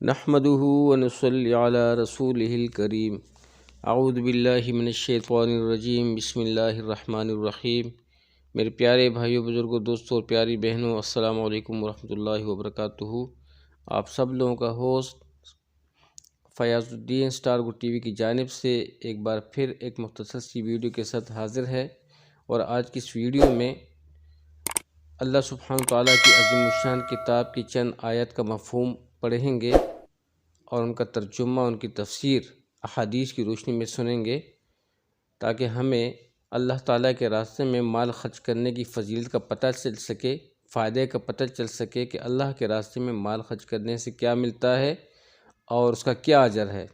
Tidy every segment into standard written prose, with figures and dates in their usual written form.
نحمده ونصلي على رسوله الكريم اعوذ باللہ من الشیطان الرجیم بسم اللہ الرحمن الرحیم۔ میرے پیارے بھائیوں، بزرگوں، دوستوں اور پیاری بہنوں، السلام علیکم ورحمۃ اللہ وبرکاتہ۔ آپ سب لوگوں کا ہوسٹ فیاض الدین اسٹار گو ٹی وی کی جانب سے ایک بار پھر ایک مختصر سی ویڈیو کے ساتھ حاضر ہے، اور آج کی اس ویڈیو میں اللہ سبحانہ تعالیٰ کی عظیم الشان کتاب کی چند آیت کا مفہوم پڑھیں گے اور ان کا ترجمہ، ان کی تفسیر احادیث کی روشنی میں سنیں گے، تاکہ ہمیں اللہ تعالیٰ کے راستے میں مال خرچ کرنے کی فضیلت کا پتہ چل سکے، فائدے کا پتہ چل سکے کہ اللہ کے راستے میں مال خرچ کرنے سے کیا ملتا ہے اور اس کا کیا اجر ہے۔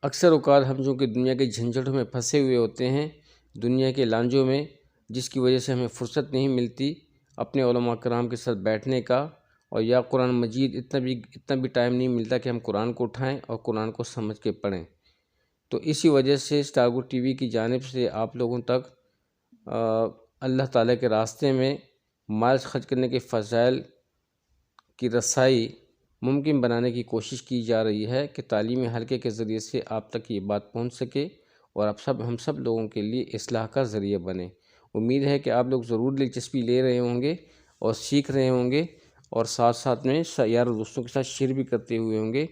اکثر اوقات ہم جو کہ دنیا کے جھنجھٹوں میں پھنسے ہوئے ہوتے ہیں، دنیا کے لانجوں میں، جس کی وجہ سے ہمیں فرصت نہیں ملتی اپنے علماء کرام کے ساتھ بیٹھنے کا، اور یا قرآن مجید اتنا بھی ٹائم نہیں ملتا کہ ہم قرآن کو اٹھائیں اور قرآن کو سمجھ کے پڑھیں۔ تو اسی وجہ سے اسٹار گو ٹی وی کی جانب سے آپ لوگوں تک اللہ تعالیٰ کے راستے میں مال خرچ کرنے کے فضائل کی رسائی ممکن بنانے کی کوشش کی جا رہی ہے کہ تعلیمی حلقے کے ذریعے سے آپ تک یہ بات پہنچ سکے اور ہم سب لوگوں کے لیے اصلاح کا ذریعہ بنے۔ امید ہے کہ آپ لوگ ضرور دلچسپی لے رہے ہوں گے اور سیکھ رہے ہوں گے، اور ساتھ میں یار دوستوں کے ساتھ شیئر بھی کرتے ہوئے ہوں گے،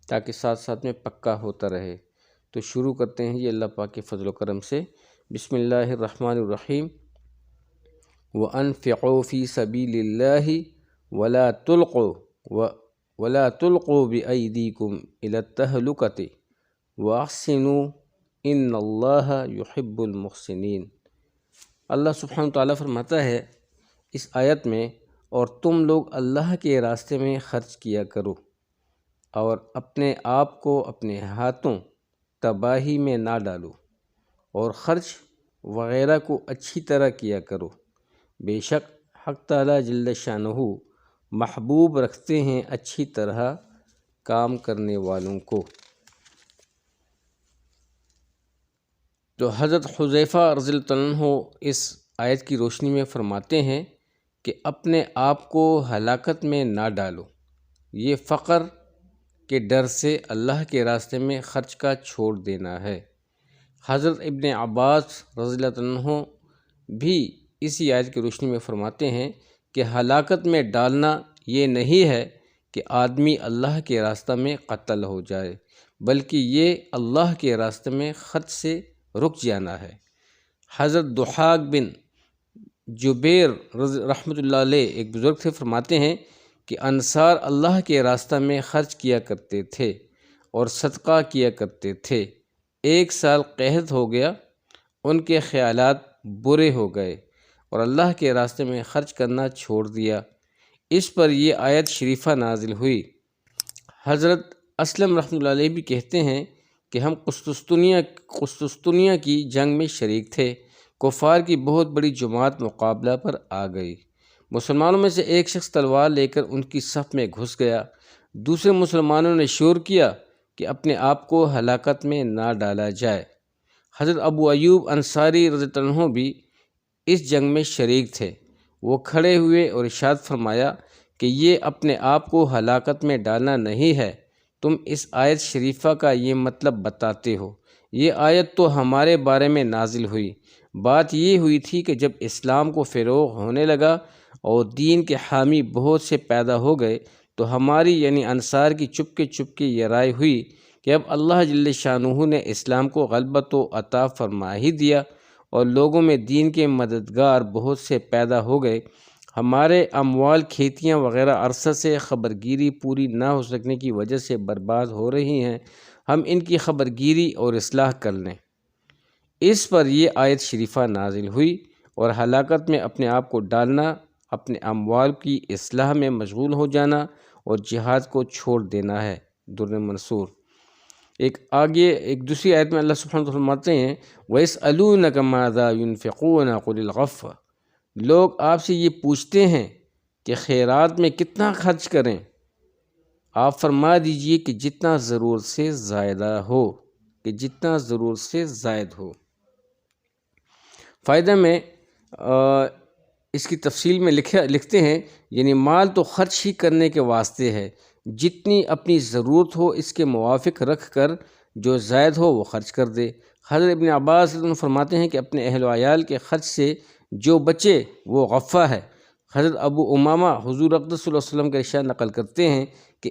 تاکہ ساتھ میں پکا ہوتا رہے۔ تو شروع کرتے ہیں اللہ پاک کے فضل و کرم سے۔ بسم اللہ الرحمن الرحیم۔ وَأَنفِقُوا فِي سَبِيلِ اللَّهِ وَلَا تُلْقُوا بِأَيْدِيكُمْ إِلَى التَّهْلُكَةِ وَأَحْسِنُوا إِنَّ اللَّهَ يُحِبُّ الْمُحْسِنِينَ۔ اللہ سبحانہ تعالیٰ فرماتا ہے اس آیت میں، اور تم لوگ اللہ کے راستے میں خرچ کیا کرو، اور اپنے آپ کو اپنے ہاتھوں تباہی میں نہ ڈالو، اور خرچ وغیرہ کو اچھی طرح کیا کرو، بے شک حق تعالیٰ جل شانہ محبوب رکھتے ہیں اچھی طرح کام کرنے والوں کو۔ تو حضرت حذیفہ رضی اللہ عنہ اس آیت کی روشنی میں فرماتے ہیں کہ اپنے آپ کو ہلاکت میں نہ ڈالو، یہ فقر کے ڈر سے اللہ کے راستے میں خرچ کا چھوڑ دینا ہے۔ حضرت ابن عباس رضی اللہ عنہ بھی اسی آیت کی روشنی میں فرماتے ہیں کہ ہلاکت میں ڈالنا یہ نہیں ہے کہ آدمی اللہ کے راستے میں قتل ہو جائے، بلکہ یہ اللہ کے راستے میں خرچ سے رک جانا ہے۔ حضرت ضحاک بن جبیر رحمۃ اللہ علیہ ایک بزرگ سے فرماتے ہیں کہ انصار اللہ کے راستہ میں خرچ کیا کرتے تھے اور صدقہ کیا کرتے تھے۔ ایک سال قحط ہو گیا، ان کے خیالات برے ہو گئے اور اللہ کے راستے میں خرچ کرنا چھوڑ دیا۔ اس پر یہ آیت شریفہ نازل ہوئی۔ حضرت اسلم رحمۃ اللہ علیہ بھی کہتے ہیں کہ ہم قسطنطنیہ کی جنگ میں شریک تھے۔ کفار کی بہت بڑی جماعت مقابلہ پر آ گئی۔ مسلمانوں میں سے ایک شخص تلوار لے کر ان کی صف میں گھس گیا۔ دوسرے مسلمانوں نے شور کیا کہ اپنے آپ کو ہلاکت میں نہ ڈالا جائے۔ حضرت ابو ایوب انصاری رضی اللہ عنہ بھی اس جنگ میں شریک تھے۔ وہ کھڑے ہوئے اور ارشاد فرمایا کہ یہ اپنے آپ کو ہلاکت میں ڈالنا نہیں ہے، تم اس آیت شریفہ کا یہ مطلب بتاتے ہو۔ یہ آیت تو ہمارے بارے میں نازل ہوئی۔ بات یہ ہوئی تھی کہ جب اسلام کو فروغ ہونے لگا اور دین کے حامی بہت سے پیدا ہو گئے، تو ہماری یعنی انصار کی چپکے یہ رائے ہوئی کہ اب اللہ جل شانہ نے اسلام کو غلبت و عطا فرما ہی دیا اور لوگوں میں دین کے مددگار بہت سے پیدا ہو گئے۔ ہمارے اموال، کھیتیاں وغیرہ عرصہ سے خبرگیری پوری نہ ہو سکنے کی وجہ سے برباد ہو رہی ہیں، ہم ان کی خبرگیری اور اصلاح کر لیں۔ اس پر یہ آیت شریفہ نازل ہوئی، اور ہلاکت میں اپنے آپ کو ڈالنا، اپنے اموال کی اصلاح میں مشغول ہو جانا اور جہاد کو چھوڑ دینا ہے۔ در منصور۔ ایک دوسری آیت میں اللہ سبحانہ وتعالیٰ فرماتے ہیں وَيَسْأَلُونَكَ مَاذَا يُنْفِقُونَ قُلِ الْعَفْوَ۔ لوگ آپ سے یہ پوچھتے ہیں کہ خیرات میں کتنا خرچ کریں، آپ فرما دیجئے کہ جتنا ضرورت سے زائدہ ہو، کہ جتنا ضرورت سے زائد ہو۔ فائدہ میں اس کی تفصیل میں لکھتے ہیں یعنی مال تو خرچ ہی کرنے کے واسطے ہے، جتنی اپنی ضرورت ہو اس کے موافق رکھ کر جو زائد ہو وہ خرچ کر دے۔ حضرت ابن عباس رضی اللہ عنہ فرماتے ہیں کہ اپنے اہل و عیال کے خرچ سے جو بچے وہ غفہ ہے۔ حضرت ابو امامہ حضور اقدس صلی اللہ علیہ وسلم کا ارشاد نقل کرتے ہیں کہ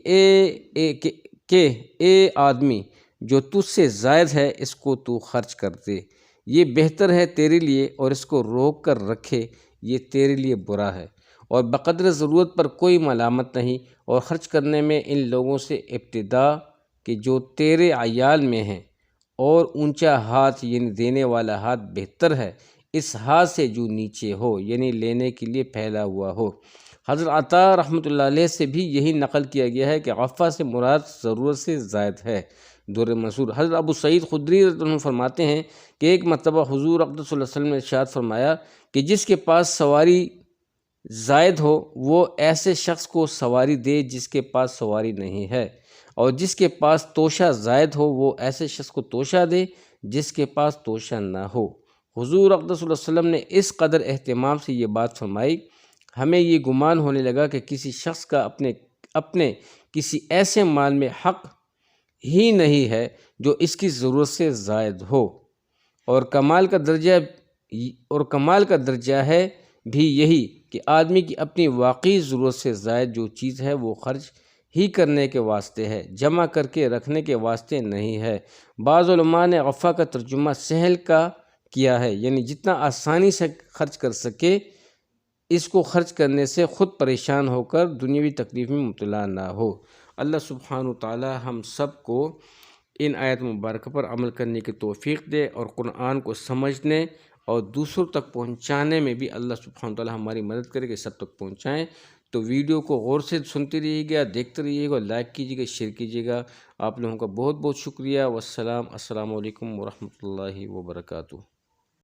اے آدمی جو تجھ سے زائد ہے اس کو تو خرچ کر دے، یہ بہتر ہے تیرے لیے، اور اس کو روک کر رکھے یہ تیرے لیے برا ہے۔ اور بقدر ضرورت پر کوئی ملامت نہیں، اور خرچ کرنے میں ان لوگوں سے ابتدا کہ جو تیرے عیال میں ہیں، اور اونچا ہاتھ یعنی دینے والا ہاتھ بہتر ہے اس ہاتھ سے جو نیچے ہو یعنی لینے کے لیے پھیلا ہوا ہو۔ حضرت عطا رحمۃ اللہ علیہ سے بھی یہی نقل کیا گیا ہے کہ غفہ سے مراد ضرورت سے زائد ہے۔ دور منصور حضرت ابو سعید خدری رضی اللہ عنہ فرماتے ہیں کہ ایک مرتبہ حضور اقدس صلی اللہ علیہ وسلم نے ارشاد فرمایا کہ جس کے پاس سواری زائد ہو وہ ایسے شخص کو سواری دے جس کے پاس سواری نہیں ہے، اور جس کے پاس توشہ زائد ہو وہ ایسے شخص کو توشہ دے جس کے پاس توشہ نہ ہو۔ حضور اقدس صلی اللہ علیہ وسلم نے اس قدر اہتمام سے یہ بات فرمائی، ہمیں یہ گمان ہونے لگا کہ کسی شخص کا اپنے کسی ایسے مال میں حق ہی نہیں ہے جو اس کی ضرورت سے زائد ہو، اور کمال کا درجہ ہے بھی یہی کہ آدمی کی اپنی واقعی ضرورت سے زائد جو چیز ہے وہ خرچ ہی کرنے کے واسطے ہے، جمع کر کے رکھنے کے واسطے نہیں ہے۔ بعض علماء نے غفہ کا ترجمہ سہل کا کیا ہے، یعنی جتنا آسانی سے خرچ کر سکے اس کو خرچ کرنے سے خود پریشان ہو کر دنیاوی تکلیف میں مبتلا نہ ہو۔ اللہ سبحانہ وتعالی ہم سب کو ان آیت مبارکہ پر عمل کرنے کی توفیق دے، اور قرآن کو سمجھنے اور دوسروں تک پہنچانے میں بھی اللہ سبحانہ وتعالی ہماری مدد کرے کہ سب تک پہنچائیں۔ تو ویڈیو کو غور سے سنتے رہیے گا، دیکھتے رہیے گا، لائک کیجیے گا، شیئر کیجیے گا۔ آپ لوگوں کا بہت بہت شکریہ۔ السلام علیکم ورحمۃ اللہ وبرکاتہ۔